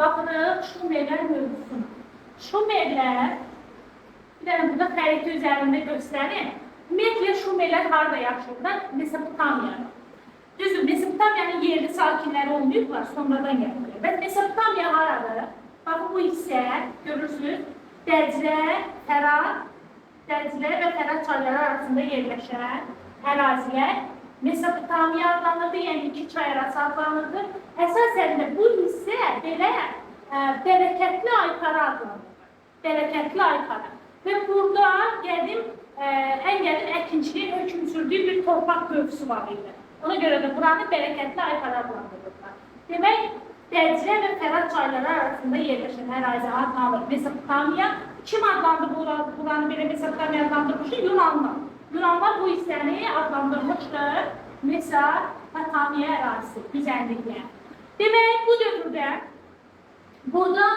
Baxırıq Şumerlər mövzusuna. Şumerlər, bir dənə burada xəritə üzərində göstərir. Ümumiyyətlə Şumerlər harada yaşayırlar? Mesopotamiyada. Düzdür, Mesopotamiyanın yerli sakinləri olmayıblar, sonradan gəlirlər. Və Mesopotamiya haradır? Baxın bu hissə, görürsünüz, Dəclə və Fərat çayları arasında yerləşən ərazilər Mesopotamiya adlanırdı, yəni iki çay arası adlanırdı. Əsasən də bu hissə belə bərəkətli aypara adlanırdı. Bərəkətli aypara. Və burada ən qədim əkinçiliyin hökm sürdüyü bir torpaq mövzusu var idi. Ona görə də buranı bərəkətli aypara adlandırırlar. Demək, Dəclə və Fərat çayları arasında yerləşən ərazi adlanır Mesopotamiya. Kim adlandı buranı belə Mesopotamiya adlandırmışdı? Yunanlar. Yunanlar bu hissəni adlandırmışdır Mesopotamiya ərazisi, düzənliklə. Demək, bu dövrdə burada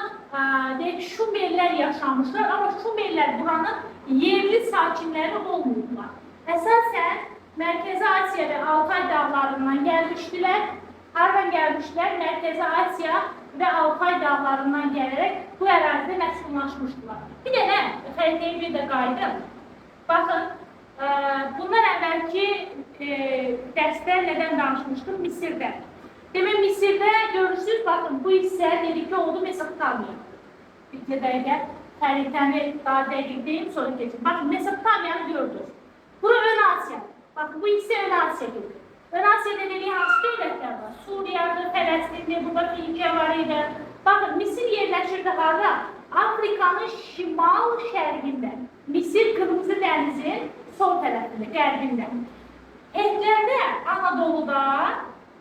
Şumerlər yaşamışlar, amma Şumerlər buranın yerli sakinləri olmayıblar. Əsasən, Mərkəzi Asiya və Altay dağlarından gəlmişdilər. Haradan gəlmişlər? Mərkəzi Asiya və Altay dağlarından gələrək bu ərazidə məskunlaşmışdılar. Bir dənə xəritəyə bir də qayıdım. Baxın, bunlar əvvəlki dərsdə nədən danışmışdım? Misirdə. Demək, Misirdə görürsünüz, baxın, bu hissə dedik ki, oldu Mesopotamiya. Bir dəqiqə xəritəni daha dəqiq deyim, sonra keçin. Baxın, Mesopotamiyanı gördünüz. Bura Ön Asiya. Bakın bu ikisi Ön Asya gibi. Ön Asya'da dediği hansı devletler var? Suriye'de, Filistin'de, burada Türkiye var idi. Bakın Mısır yerleşirdi harada? Afrika'nın şimal şərqində. Mısır Kırmızı Deniz'in sol tərəfində, qərbində. Etlerde Anadolu'da,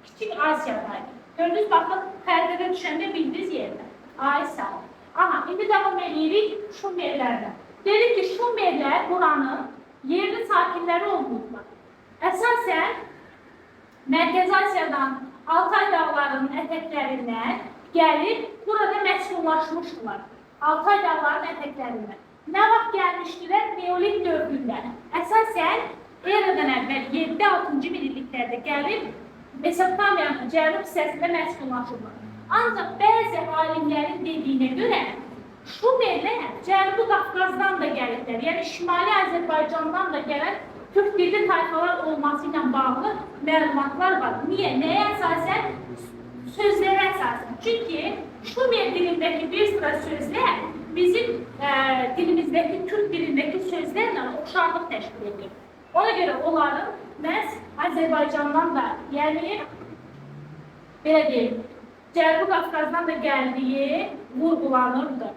Küçük Asya'daydı. Gördünüz bakın xəritədə düşəndə bildiniz yerdə. Ay sağ ol. Aha, indi devam edirik Şumerlərdən. Dedik ki Şumerlər buranın yerli sakinləri olmuşlar. Əsasən, Mərkəzi Asiyadan Altay dağlarının ətəklərindən gəlib, burada məskunlaşmışdılar. Altay dağlarının ətəklərindən. Nə vaxt gəlmişdilər? Neolit dövründə. Əsasən, eradan əvvəl 7-6-cı minilliklərdə gəlib, Mesopotamiyanın cənub hissəsində məskunlaşırlar. Ancaq bəzi alimlərin dediyinə görə, Şumerlər Cənubi Qafqazdan da gəlirlər, yəni Şimali Azərbaycandan da gələn Türk dilli tayfalar olması ilə bağlı məlumatlar var. Niyə? Nəyə əsasən? Sözlərə əsasən. Çünki Şumer dilindəki bir sıra sözlər bizim dilimizdəki, Türk dilindəki sözlərlə oxşarlıq təşkil edir. Ona görə onların məhz Azərbaycandan da, yəni belə deyim, Cənubi Qafqazdan da gəldiyi vurğulanırdı.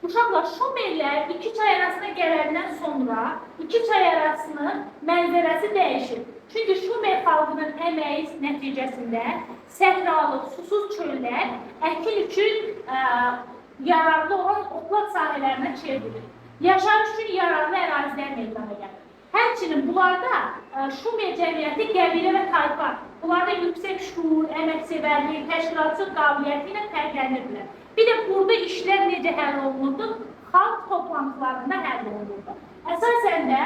Uşaqlar, Şumerlər iki çay arasına gələndən sonra iki çay arasının mənzərəsi dəyişir. Çünki Şumer xalqının əməyi nəticəsində səhralı, susuz çöllər əkin üçün yararlı olan otlaq sahələrinə çevrilir. Yaşayış üçün yararlı ərazilər meydana gəlir. Həmçinin bunlarda Şumer cəmiyyəti qəbilə və tayfa, bunlarda yüksək şuur, əməksevərlik, təşkilatçı qabiliyyəti ilə fərqlənirlər. Bir də burada işlər necə həll olunurdu? Xalq toplantılarında həll olunurdu. Əsasən də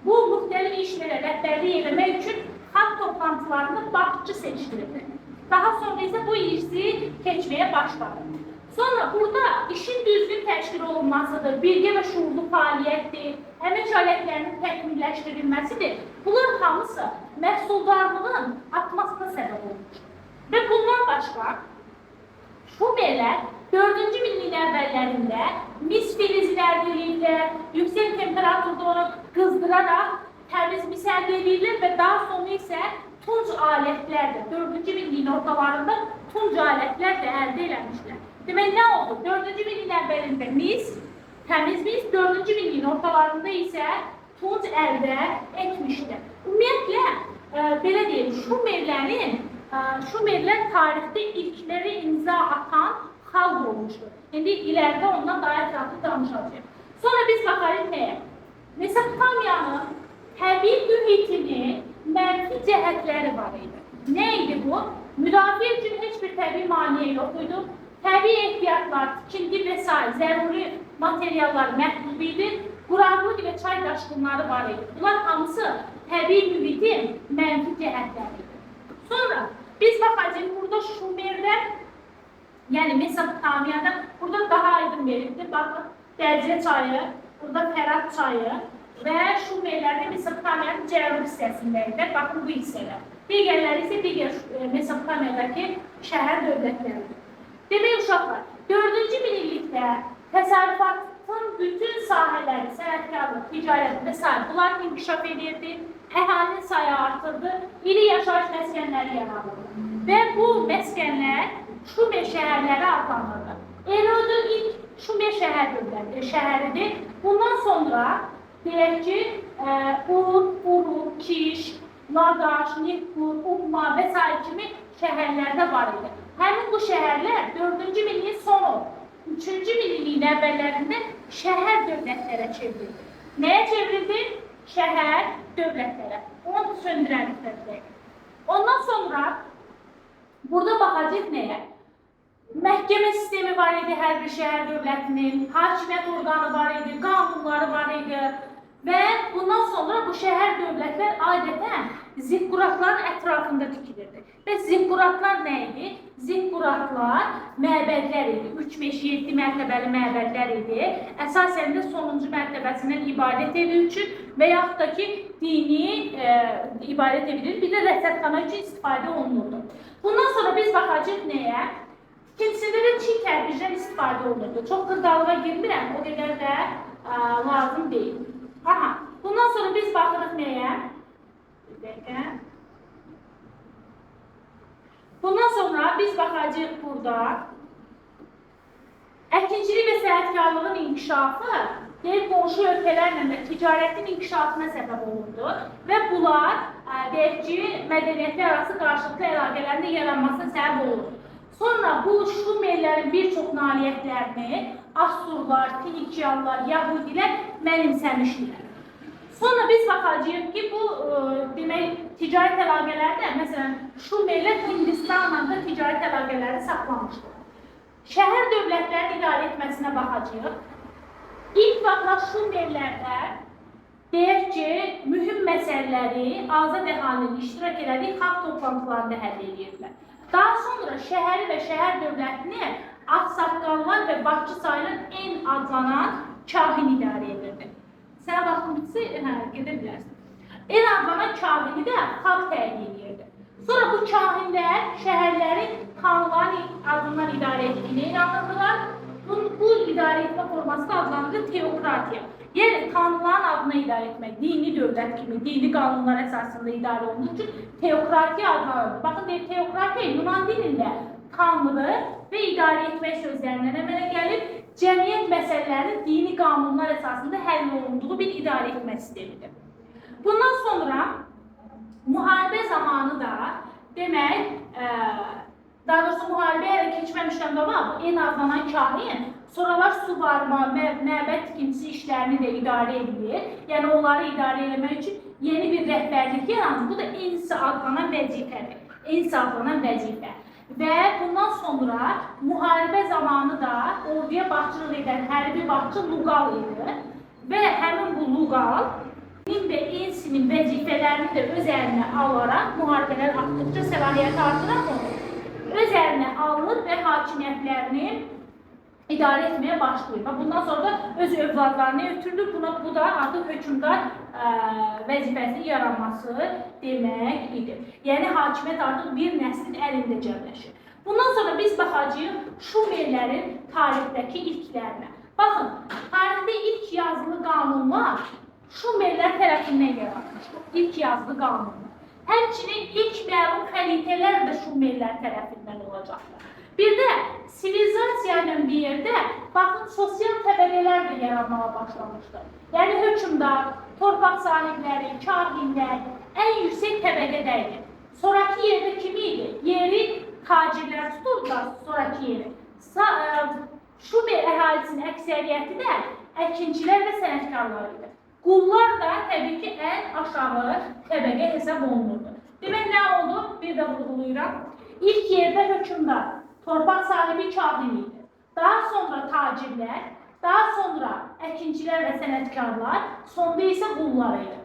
bu müxtəlif işlərə rəhbərlik etmək üçün xalq toplantılarında başçı seçilirdi. Daha sonra isə bu işi keçməyə başladı. Sonra burada işin düzgün təşkil olunmasıdır, birgə və şuurlu fəaliyyətdir, əmək alətlərinin təkmilləşdirilməsidir. Bunlar hamısı məhsuldarlığın artmasına səbəb olmuş. Və bundan başqa Şumerlər 4-cü minilliyin əvvəllərində mis filizlərdirlər, yüksək temperaturda onu qızdıraraq təmiz mis əldə edirlər və daha sonra isə tunc alətlərdir. 4-cü minilliyin ortalarında tunc alətlər də əldə eləmişlər. Demək, nə oldu? 4-cü minilliyin əvvəlində mis, təmiz mis, 4-cü minilliyin ortalarında isə tunc əldə etmişlər. Ümumiyyətlə, belə deyim, Şumerlər tarixdə ilkləri imza atan xalq olmuşdur. İndi ilərdə ondan daha ətraflı danışacağıq. Sonra biz baxarıq nəyə? Mesopotamiyanın təbii mühitinin mənfi cəhətləri var idi. Nə idi bu? Müdafiə üçün heç bir təbii maneə yox idi. Təbii ehtiyatlar, tikinti və s. zəruri materiallar məhdud idi. Quraqlıq və çay daşqınları var idi. Bunlar hamısı təbii mühitin mənfi cəhətləri idi. Sonra biz baxacağıq burada Şumerlər Yani Mesopotamiyada burada daha aydın verildi. Bakın Dəclə çayı, burada Fərat çayı və Şumerlərdə Mesopotamiyanın cənub hissəsindəydi. Bakın bu hissələr. Digərləri isə digər Mesopotamiyadakı şəhər dövlətləridir. Demək uşaqlar, 4-cü minillikdə təsərrüfatın bütün sahələri, sənətkarlıq, ticarət və s. bunlar inkişaf edirdi. Əhalinin sayı artırdı, iri yaşayış məskənləri yaradıldı. Və bu məskənlər Şumer şəhərləri adlanırdı. Erodun ilk Şumer şəhəridir. Bundan sonra deyək ki, Ur, Uruk, Kiş, Lagaş, Nippur, Umma və s. kimi şəhərlərdə var idi. Həmin bu şəhərlər 4-cü minilliyin sonu, 3-cü minilliyin əvvəllərində şəhər dövlətlərə çevrildi. Nəyə çevrildi? Şəhər dövlətlərə. Onu söndürəlikdə. Ondan sonra burada baxacaq nəyə? Məhkəmə sistemi var idi hər bir şəhər dövlətinin, hakimiyyət orqanı var idi, qanunları var idi və bundan sonra bu şəhər dövlətlər adətən zikkuratların ətrafında tikilirdi. Və zikkuratlar nə idi? Zikkuratlar məbədlər idi. 3, 5, 7 mərtəbəli məbədlər idi. Əsasən də sonuncu mərtəbəsindən ibadət edir üçün və yaxud da ki, dini ibadət edilir. Bir də rəsədxana üçün istifadə olunurdu. Bundan sonra biz baxacaq nəyə? İkincisində də çiğ tərpicdən istifadə olunurdu. Çox qırdalığa girmirəm, o qədər də lazım deyil. Aha, bundan sonra biz baxırıq nəyə? Bir dəqiqə. Bundan sonra biz baxacağıq burada əkinçilik və sənətkarlığın inkişafı qonşu ölkələrlə də ticarətin inkişafına səbəb olundu və bunlar deyək ki, mədəniyyətlər arası qarşılıqlı əlaqələrin yaranmasına səbəb olundu. Sonra bu Şumerlərin bir çox nailiyyətlərini Assurlar, Finikiyalılar, Yahudilər mənimsəmişdilər. Sonra biz baxacağıq ki, bu demək ticarət əlaqələrdə, məsələn, Şumerlər Hindistanla da ticarət əlaqələri saxlamışdır. Şəhər dövlətlərin idarə etməsinə baxacağıq. İlk vaxtlar Şumerlərdə deyək ki, mühüm məsələləri azad əhalinin iştirak elədiyi xalq toplantılarında həll edirdilər. Daha sonra şəhəri və şəhər dövlətini ağsaqqallar və başçı sayılan en adlanan kahin idarə edirdi. Sənə baxın bitsə, gedə bilərsin. En adlanan kahini də xalq təyin edirdi. Sonra bu kahinlər şəhərlərin xanların adından idarə etdiyini inanırdılar. Bu idarə etmə forması da adlanırdı teokratiya. Yəni, xanların adına idarə etmək, dini dövlət kimi, dini qanunlar əsasında idarə olunduğu üçün teokratiya adlanırdı. Baxın, teokratiya Yunan dilində tanrı və idarə etmək sözlərindən əmələ gəlib, cəmiyyət məsələlərinin dini qanunlar əsasında həll olunduğu bir idarə etmə sistemidir. Bundan sonra müharibə zamanı da demək, daha doğrusu müharibəyə keçməmişdən qabaq en adlanan kahin sonralar suvarma, məbəd tikintisi işlərini də idarə edilir. Yəni, onları idarə etmək üçün yeni bir rəhbərlik yaranır. Bu da ensi adlanan vəzifədir. Ensi adlanan vəzifə. Və bundan sonra müharibə zamanı da orduya başçılıq edən hərbi başçı Luqal idi. Və həmin bu Luqal və ensinin vəzifələrini də öz əlinə alaraq, müharibələr artdıqca səlahiyyəti artıraq öz əlinə alır və hakimiyyətlərini idarə etməyə başlayır. Bundan sonra da öz övladlarını ötürülür. Bu da artıq hökmdar vəzifəsinin yaranması demək idi. Yəni, hakimiyyət artıq bir nəslin əlində cəmləşir. Bundan sonra biz baxacağıq Şumerlərin tarixdəki ilklərinə. Baxın, tarixdə ilk yazılı qanunlar Şumerlər tərəfindən yaranmışdır. İlk yazılı qanunlar. Həmçinin ilk məlum xəritələr də Şumerlər tərəfindən olacaqdır. Bir də sivilizasiya ilə bir yerdə baxın, sosial təbəqələr də yaranmağa başlamışdır. Yəni, hökmdar, torpaq sahibləri, kahinlər ən yüksək təbəqədəydi. Sonraki yerdə kimi idi? Yeri tacirlər tuturdular, sonraki yeri. Şumer əhalisinin əksəriyyəti də əkinçilər və sənətkarlar idi. Qullar da təbii ki, ən aşağı təbəqə hesab olunurdu. Demək, nə oldu? Bir də vurğulayıram. İlk yerdə hökmdar, torpaq sahibi kahin idi. Daha sonra tacirlər, daha sonra əkinçilər və sənətkarlar, sonda isə qullar idi.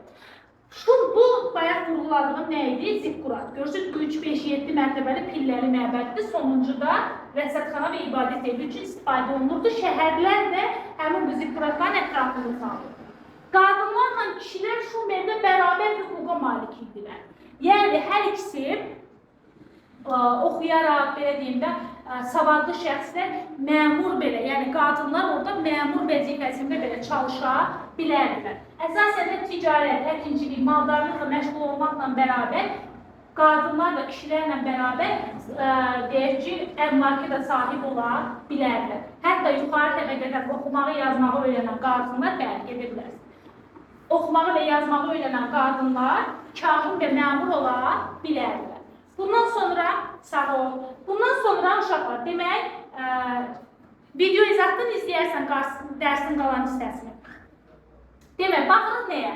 Bu bayaq vurguladığım nə idi? Zikkurat. Görürsünüz, 3, 5, 7 mərtəbəli pilləli məbəddir. Sonuncuda rəsədxana və ibadət evi üçün istifadə olunurdu. Şəhərlər də həmin bu zikkuratların ətrafını salırdı. Qadınlarla kişilər Şumerdə bərabər hüquqa malik idilər. Yəni, hər ikisi oxuyaraq, belə deyim də, savadlı şəxslər məmur belə, yəni qadınlar orada məmur vəzifəsində belə çalışa bilərdilər. Əsasən də ticarət, əkinçilik, maldarlıqla məşğul olmaqla bərabər, qadınlar da kişilərlə bərabər deyək ki, əmlakə də sahib ola bilərdilər. Hətta yuxarı təbəqədə oxumağı, yazmağı öyrənən qadınlar bəlkə edirlər. Oxumağı və yazmağı öyrənən qadınlar kahin və məmur ola bilərdilər. Bundan sonra, sağ ol, bundan sonra uşaqlar, demək, video izahdan izləyərsən dərsin qalan hissəsini. Demək, baxırıq nəyə?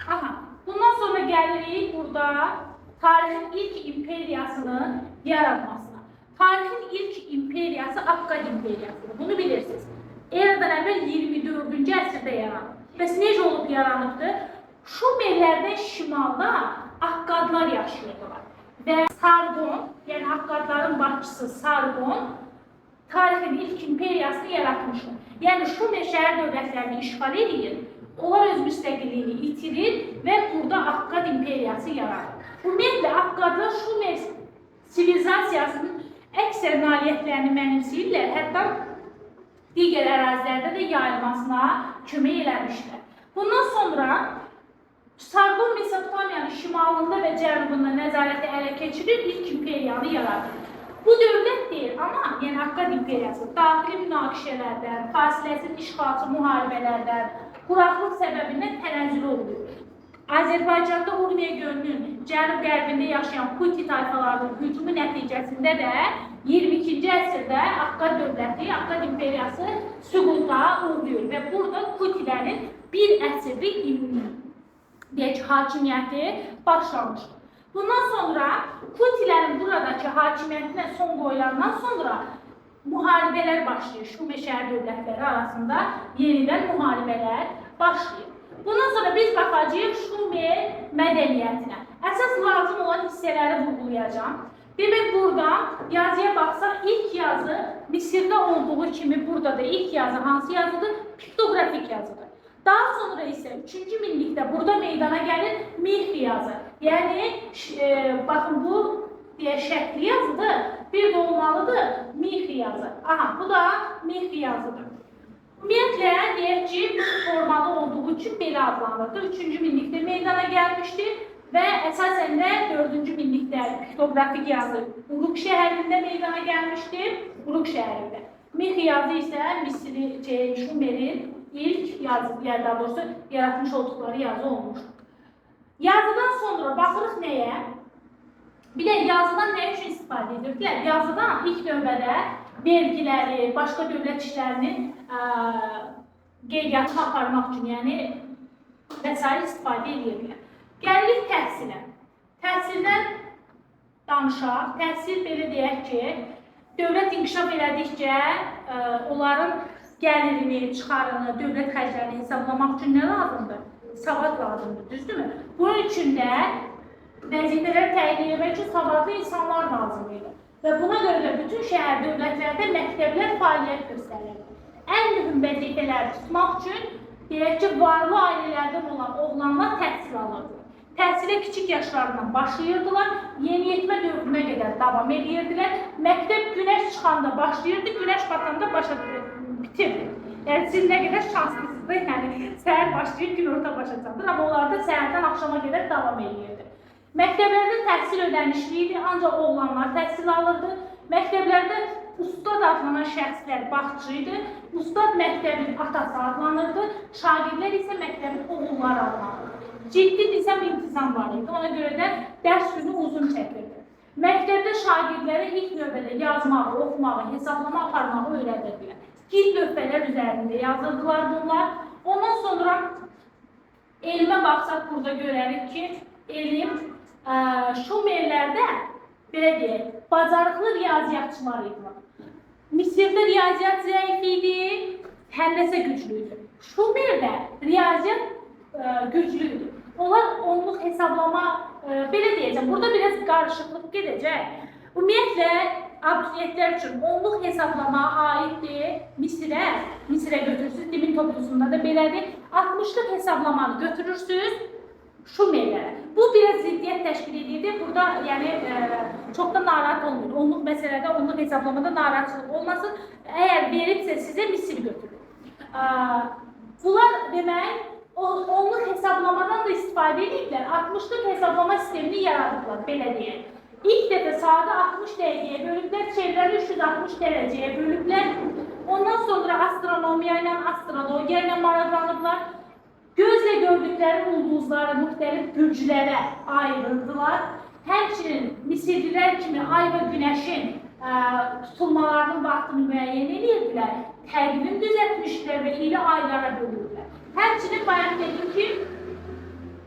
Aha, bundan sonra gəlirik burada tarixin ilk imperiyasının yaranmasına. Tarixin ilk imperiyası Akkad imperiyasıdır, bunu bilirsiniz. Eradan əvvəl 24-cü əsrdə yaranıb. Bəs necə olub yaranıbdır? Şumerlərdən şimalda Akkadlar yaşayırdılar. Və Sargon, yəni Akkadların başçısı Sargon, tarixin ilk imperiyasını yaratmışdır. Yəni Şumer şəhər dövlətlərini işğal edir, onlar öz müstəqilliyini itirir və burada Akkad imperiyası yaradır. Ümumiyyətlə, Akkadlar Şumer sivilizasiyasının əksər nailiyyətlərini mənimsəyirlər, hətta digər ərazilərdə də yayılmasına kömək eləmişlər. Bundan sonra Sargon Mesopotamiyanın şimalında və cənubunda nəzarəti ələ keçirir, ilk imperiyanı yaradır. Bu dövlət deyil, amma yəni Akkad imperiyası daxili münaqişələrdən, fasiləsiz işğalçı müharibələrdən, quraqlıq səbəbindən tənəzzül olunur. Azərbaycanda Urmiya gölünün cənub-qərbində yaşayan Kuti tayfalarının hücumu nəticəsində də 22-ci əsrdə Akkad dövləti, Akkad imperiyası süquta uğrayır və burada Kutilərin bir əsrlik hakimiyyəti başlamışdır. Bundan sonra Kutilərin buradakı hakimiyyətinə son qoyulandan sonra müharibələr başlayır. Şumer şəhər dövlətləri arasında yenidən müharibələr başlayır. Bundan sonra biz baxacağıq Şumer mədəniyyətinə. Əsas lazım olan hissələri vurgulayacağım. Demək, buradan yazıya baxsaq, ilk yazı Misirdə olduğu kimi burada da ilk yazı hansı yazıdır? Piktografik yazıdır. Daha sonra isə 3-cü minlikdə burada meydana gəlir Mixi yazı. Yəni, baxın, bu şəkli yazıdır, bir də olmalıdır Mixi yazı. Aha, bu da Mixi yazıdır. Ümumiyyətlə, deyək ki, formalı olduğu üçün belə adlandırdı. 3-cü minlikdə meydana gəlmişdir və əsasən də 4-cü minlikdə piktografik yazı Uruk şəhərində meydana gəlmişdir. Uruk şəhərində. Mixi yazı isə Misiri, Şumerin ilk yazı, yəni daha doğrusu yaratmış olduqları yazı olmuşdur. Yazıdan sonra baxırıq nəyə? Bir də yazıdan nə üçün istifadə edirdilər? Yazıdan ilk növbədə vergiləri, başqa dövlət işlərinin qeydiyyatını aparmaq üçün, yəni vəsait istifadə edirdilər. Gəlirik təhsilə. Təhsildən danışaq. Təhsil belə deyək ki, dövlət inkişaf elədikcə onların gəlirini, çıxarını, dövlət xərclərini hesablamaq üçün nə lazımdır? Savad lazımdır, düzdürmü? Bunun üçün də vəzifələri təyin etmək üçün savadlı insanlar lazım idi. Və buna görə də bütün şəhər dövlətlərdə məktəblər fəaliyyət göstərir. Ən mühüm vəzifələri tutmaq üçün deyək ki, varlı ailələrdən olan oğlanlar təhsil alırdı. Təhsilə kiçik yaşlarından başlayırdılar, yeniyetmə dövrünə qədər davam edirdilər. Məktəb günəş çıxanda başlayırdı, günəş batanda bitirdi. Yəni, siz nə qədər şanslısınız, yəni səhər başlayır, gün orta başa çatır, amma onlar da səhərdən axşama qədər davam edirdi. Məktəblərdə təhsil ödənişli idi, ancaq oğlanlar təhsil alırdı. Məktəblərdə ustad adlanan şəxslər baxçı idi, ustad məktəbin atası adlanırdı, şagirdlər isə məktəbin oğulları adlanırdı. Ciddi nizam intizam var idi, ona görə də dərs günü uzun çəkirdi. Məktəbdə şagirdlərə ilk növbədə yazmağı, oxumağı, hesablama aparmağı öyrədirdilər. Gil lövhələr üzərində yazırdılar bunlar. Ondan sonra elmə baxsaq burada görərik ki, elm Şumerlərdə, belə deyək, bacarıqlı riyaziyyatçılar idilər. Misirdə riyaziyyat zəif idi, həndəsə güclü idi. Şumerdə riyaziyyat güclü idi. Onlar onluq hesablama, belə deyəcəm, burada biraz qarışıqlıq gedəcək. Ümumiyyətlə, abituriyentlər üçün onluq hesablama aiddir Misirə götürürsünüz, dimin toplusunda da belədir. 60-lıq hesablamanı götürürsünüz Şumerlərə. Bu biraz ziddiyyət təşkil edirdi. Burada yəni çox da narahat olmayın. Onluq məsələdə, onluq hesablamada narahatçılıq olmasın. Əgər veribsə sizə Misir götürün. Bunlar demək, onluq hesablamadan da istifadə ediblər. 60-lıq hesablama sistemini yaradıblar, belə deyək. İlk dəfə saatı 60 dəqiqəyə bölüblər, çevrəni 360 dərəcəyə bölüblər. Ondan sonra astronomiya ilə, astrologiya ilə maraqlanıblar. Gözlə gördükləri ulduzları müxtəlif bürclərə ayırırdılar. Həmçinin Misirlilər kimi ay və günəşin tutulmalarının vaxtını müəyyən edirdilər. Təqvim düzəltmişdilər və ili aylara bölürdülər. Həmçinin bayaq dedim ki,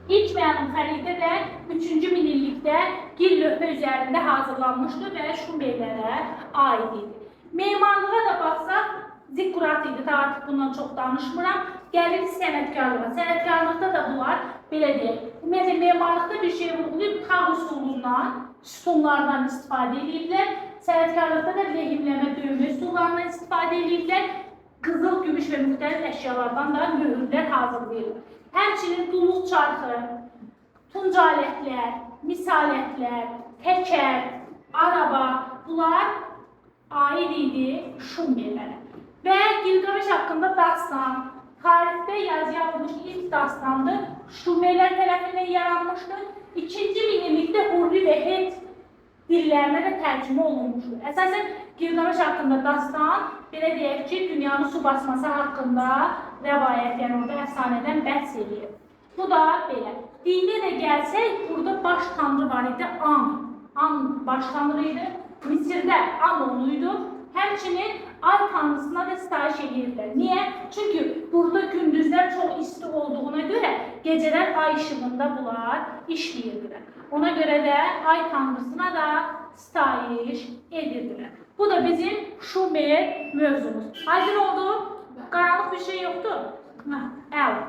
ilk məlum xəritə də 3-cü minillikdə gil lövhə üzərində hazırlanmışdı və Şumerlərə aid idi. Memarlığa da baxsaq, zikkurat idi, artıq bundan çox danışmıram. Gəlir sənətkarlığa. Sənətkarlıqda da bunlar, belə deyək. Ümumiyyətlə, memarlıqda bir şey vurğulayıb, tağ üsulundan, sütunlardan istifadə ediblər. Sənətkarlıqda da lehimləmə, döyülmə üsullarından istifadə ediblər. Qızıl, gümüş və müxtəlif əşyalardan da möhürlər hazırlayırlar. Həmçinin duluq çarxı, tunc alətlər, mis alətlər, təkər, araba, bunlar aid idi Şumerlərə. Və Gilgameş haqqında dastan, tarixdə yazıya alınmış ilk dastandır. Şumerlər tərəfindən yaranmışdır. 2-ci minillikdə Hurri və Het dillərinə də tərcümə olunmuşdur. Əsasən Gilgameş haqqında dastan, belə deyək ki, dünyanın su basması haqqında rəvayət, yəni orada əfsanədən bəhs edir. Bu da belə. Dinə də gəlsək, burada baş tanrı var idi, An baş tanrı idi. Misirdə Amonuydu. Həmçinin ay tanrısına da sitayiş edirlər. Niyə? Çünki burada gündüzlər çox isti olduğuna görə gecələr ay işığında bunlar işləyirdilər. Ona görə də ay tanrısına da sitayiş edirdilər. Bu da bizim Şumer mövzumuz. Aydın oldu? Qaranlıq bir şey yoxdur? Əla.